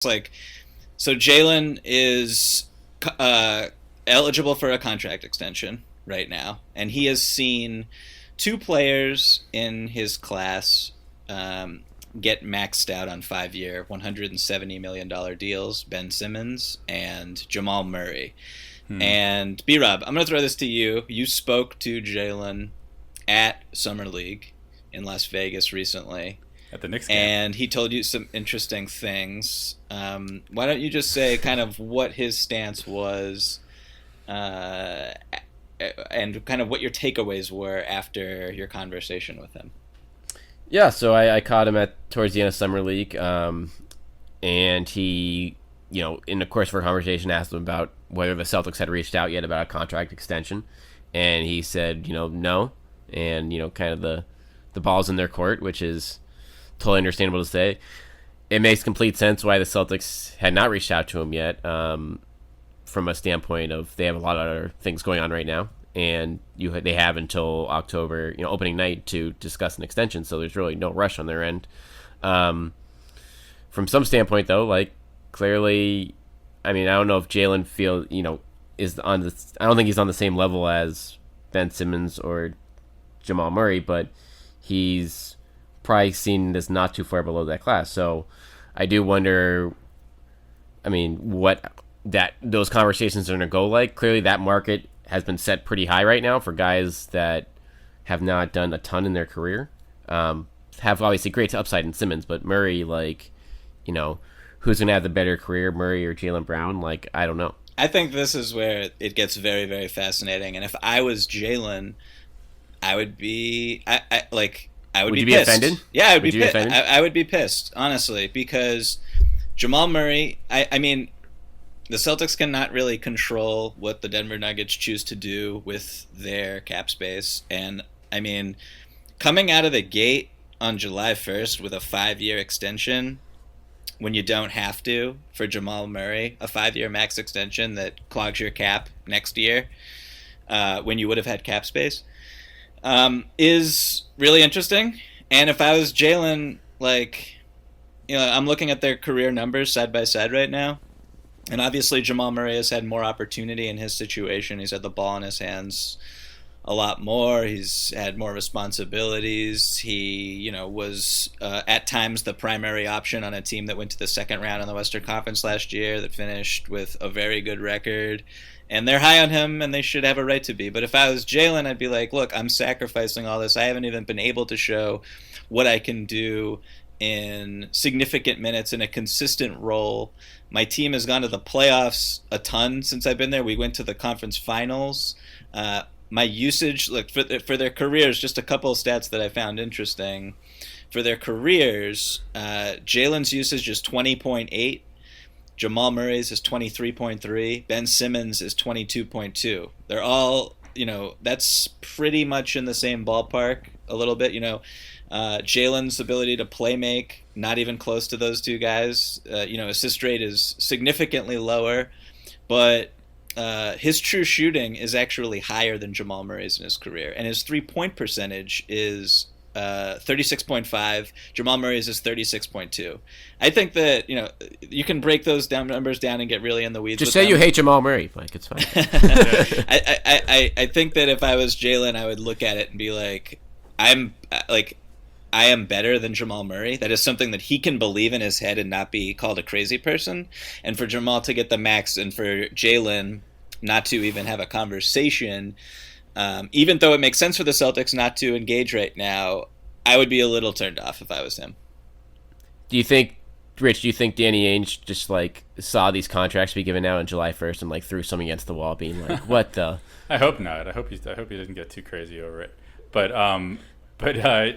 like, so Jaylen is uh, eligible for a contract extension right now, and he has seen two players in his class get maxed out on 5-year, $170 million deals: Ben Simmons and Jamal Murray. And B-Rob, I'm going to throw this to you. You spoke to Jaylen at Summer League in Las Vegas recently. At the Knicks game. And he told you some interesting things. Why don't you just say kind of what his stance was and kind of what your takeaways were after your conversation with him? Yeah, so I caught him towards the end of Summer League, and he, in the course of our conversation, asked him about whether the Celtics had reached out yet about a contract extension, and he said, no, and, kind of the ball's in their court, which is totally understandable to say. It makes complete sense why the Celtics had not reached out to him yet, from a standpoint of they have a lot of other things going on right now, and they have until October, opening night to discuss an extension, so there's really no rush on their end. From some standpoint, though, like, clearly, I mean, I don't know if Jaylen is on the. I don't think he's on the same level as Ben Simmons or Jamal Murray, but he's probably seen as not too far below that class. So I do wonder, I mean, what those conversations are going to go like. Clearly that market has been set pretty high right now for guys that have not done a ton in their career. Have obviously great upside in Simmons, but Murray, like, who's going to have the better career, Murray or Jaylen Brown? Like, I don't know. I think this is where it gets very, very fascinating. And if I was Jaylen, I would be, I would be pissed. Offended? Yeah, I would be pissed. I would be pissed, honestly, because Jamal Murray, I mean, the Celtics cannot really control what the Denver Nuggets choose to do with their cap space. And, I mean, coming out of the gate on July 1st with a 5-year extension when you don't have to for Jamal Murray, a 5-year max extension that clogs your cap next year when you would have had cap space, is really interesting. And if I was Jaylen, I'm looking at their career numbers side by side right now. And obviously Jamal Murray has had more opportunity in his situation. He's had the ball in his hands a lot more. He's had more responsibilities. He, was at times the primary option on a team that went to the second round in the Western Conference last year that finished with a very good record. And they're high on him, and they should have a right to be. But if I was Jaylen, I'd be like, look, I'm sacrificing all this. I haven't even been able to show what I can do in significant minutes in a consistent role. My team has gone to the playoffs a ton since I've been there. We went to the conference finals. My usage, look, for their careers, just a couple of stats that I found interesting. For their careers, Jaylen's usage is 20.8. Jamal Murray's is 23.3. Ben Simmons is 22.2. They're all, that's pretty much in the same ballpark a little bit. Jaylen's ability to play make, not even close to those two guys. Assist rate is significantly lower, but his true shooting is actually higher than Jamal Murray's in his career. And his three-point percentage is 36.5. Jamal Murray's is 36.2. I think that, you can break those numbers down and get really in the weeds. Just say you hate Jamal Murray, Mike. It's fine. I think that if I was Jaylen, I would look at it and be like, I am better than Jamal Murray. That is something that he can believe in his head and not be called a crazy person. And for Jamal to get the max and for Jaylen not to even have a conversation, even though it makes sense for the Celtics not to engage right now, I would be a little turned off if I was him. Rich, do you think Danny Ainge just saw these contracts be given out on July 1st and threw some against the wall, being like, "What the?" I hope not. I hope he doesn't get too crazy over it. But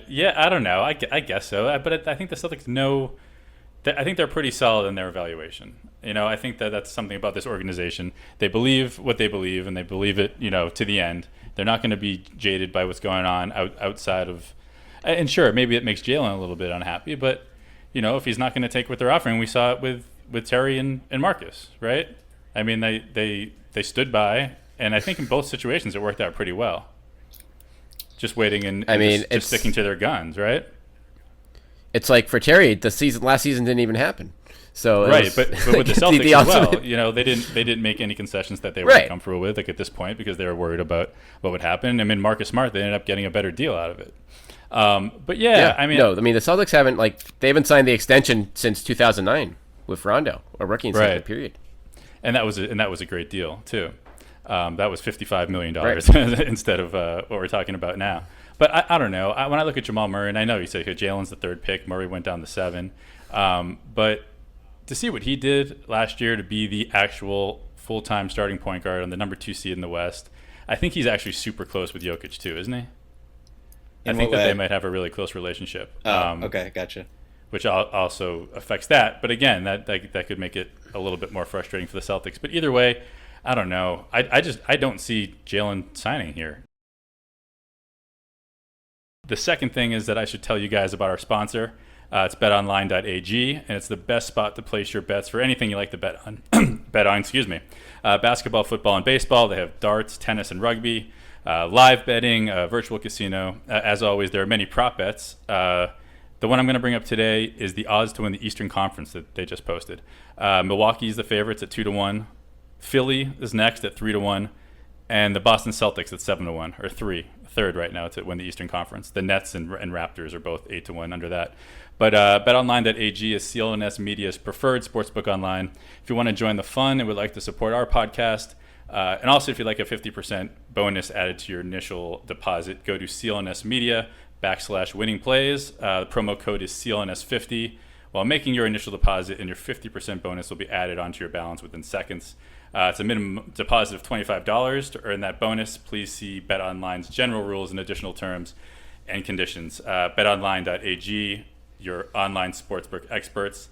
yeah, I don't know. I guess so. But I think the Celtics know. I think they're pretty solid in their evaluation. I think that's something about this organization. They believe what they believe, and they believe it, to the end. They're not going to be jaded by what's going on outside of. And sure, maybe it makes Jaylen a little bit unhappy, but if he's not going to take what they're offering, we saw it with Terry and Marcus, right? I mean, they stood by, and I think in both situations it worked out pretty well. Just waiting and just sticking to their guns, right? It's like for Terry, last season didn't even happen. So right, but with the Celtics the as well, ultimate- they didn't make any concessions that they were Right. comfortable with, like at this point, because they were worried about what would happen. I mean, Marcus Smart, they ended up getting a better deal out of it. But I mean, the Celtics they haven't signed the extension since 2009 with Rondo, a rookie incentive Right. period. and that was a great deal too. That was $55 million Right. instead of what we're talking about now. But I don't know. When I look at Jamal Murray, and I know you say Jalen's the third pick, Murray went down to 7, but to see what he did last year to be the actual full-time starting point guard on the number 2 seed in the West, I think he's actually super close with Jokic too, isn't he? I think that they might have a really close relationship. Okay, gotcha. Which also affects that. But again, that could make it a little bit more frustrating for the Celtics. But either way, I don't know. I don't see Jaylen signing here. The second thing is that I should tell you guys about our sponsor. It's betonline.ag, and it's the best spot to place your bets for anything you like to bet on. Basketball, football, and baseball. They have darts, tennis, and rugby. Live betting, virtual casino. As always, there are many prop bets. The one I'm going to bring up today is the odds to win the Eastern Conference that they just posted. Milwaukee's the favorites at 2-1. Philly is next at 3-1, and the Boston Celtics at 7-1, or third right now to win the Eastern Conference. The Nets and Raptors are both 8-1 under that. But BetOnline.ag is CLNS Media's preferred sportsbook online. If you want to join the fun and would like to support our podcast, and also if you'd like a 50% bonus added to your initial deposit, go to CLNS Media /winning plays. The promo code is CLNS50. While making your initial deposit, and your 50% bonus will be added onto your balance within seconds. It's a minimum deposit of $25 to earn that bonus. Please see BetOnline's general rules and additional terms and conditions. BetOnline.ag, your online sportsbook experts.